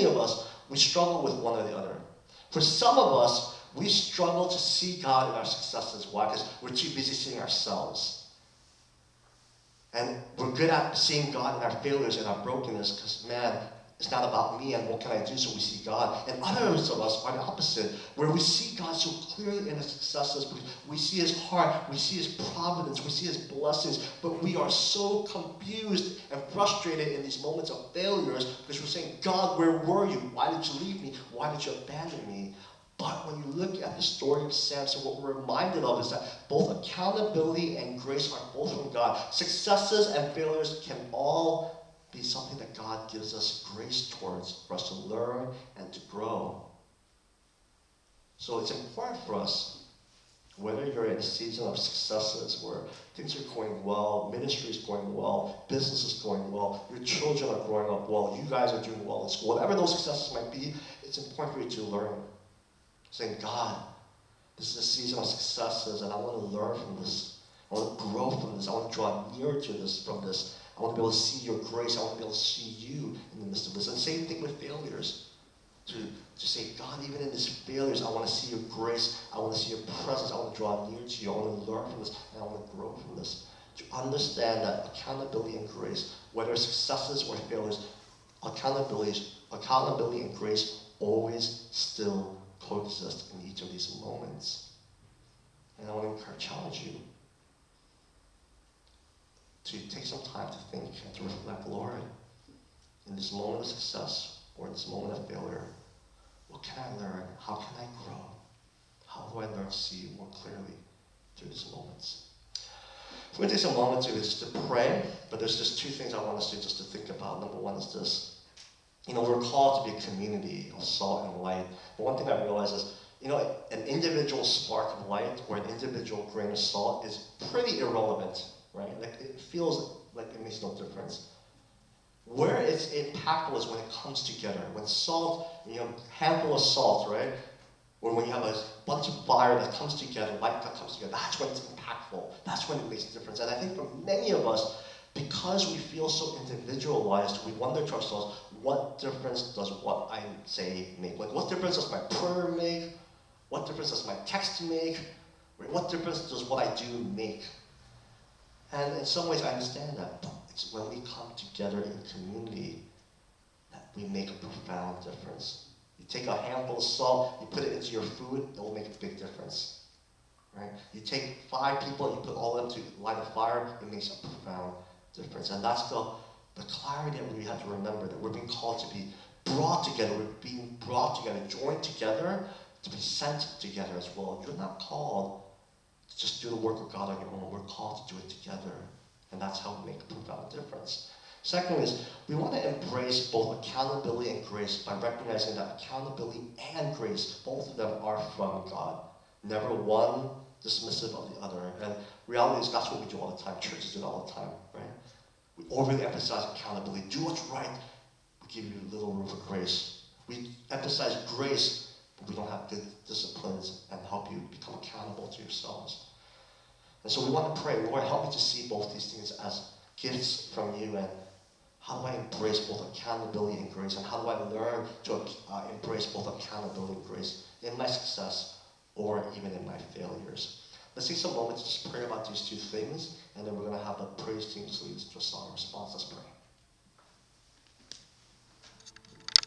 of us, we struggle with one or the other. For some of us, we struggle to see God in our successes. Why? Because we're too busy seeing ourselves. And we're good at seeing God in our failures and our brokenness because, man, it's not about me and what can I do, so we see God. And others of us are the opposite, where we see God so clearly in his successes because we see his heart, we see his providence, we see his blessings, but we are so confused and frustrated in these moments of failures because we're saying, God, where were you? Why did you leave me? Why did you abandon me? But when you look at the story of Samson, what we're reminded of is that both accountability and grace are both from God. Successes and failures can all be something that God gives us grace towards for us to learn and to grow. So it's important for us, whether you're in a season of successes where things are going well, ministry is going well, business is going well, your children are growing up well, you guys are doing well in school, whatever those successes might be, it's important for you to learn. Saying, God, this is a season of successes and I want to learn from this. I want to grow from this. I want to draw near to this from this. I want to be able to see your grace. I want to be able to see you in the midst of this. And same thing with failures. To say, God, even in these failures, I want to see your grace. I want to see your presence. I want to draw near to you. I want to learn from this. And I want to grow from this. To understand that accountability and grace, whether successes or failures, accountability and grace always still coexist in each of these moments. And I want to challenge you to take some time to think and to reflect, Lord, in this moment of success or in this moment of failure, what can I learn? How can I grow? How do I learn to see you more clearly through these moments? So we're going to take some moments to pray, but there's just two things I want us to just to think about. Number one is this. We're called to be a community of salt and light. But one thing I realize is, an individual spark of light or an individual grain of salt is pretty irrelevant, right? Like, it feels like it makes no difference. Where it's impactful is when it comes together. When salt, a handful of salt, right? Or when you have a bunch of fire that comes together, light that comes together, that's when it's impactful. That's when it makes a difference. And I think for many of us, because we feel so individualized, we wonder to ourselves, what difference does what I say make? Like, what difference does my prayer make? What difference does my text make? What difference does what I do make? And in some ways, I understand that. But it's when we come together in community that we make a profound difference. You take a handful of salt, you put it into your food, it will make a big difference. Right? You take 5 people, you put all of them to light a fire, it makes a profound difference. And that's the clarity that we have to remember, that we're being called to be brought together. We're being brought together, joined together, to be sent together as well. You're not called to just do the work of God on your own. We're called to do it together. And that's how we make a profound difference. Second is, we want to embrace both accountability and grace by recognizing that accountability and grace, both of them are from God. Never one dismissive of the other. And reality is that's what we do all the time. Churches do it all the time, right? We overly emphasize accountability. Do what's right. We give you little room for grace. We emphasize grace, but we don't have good disciplines and help you become accountable to yourselves. And so we want to pray, Lord, help me to see both these things as gifts from you, and how do I embrace both accountability and grace, and how do I learn to embrace both accountability and grace in my success or even in my failures. Let's take some moments to just pray about these two things, and then we're going to have the praise team lead us to a song response. Let's pray.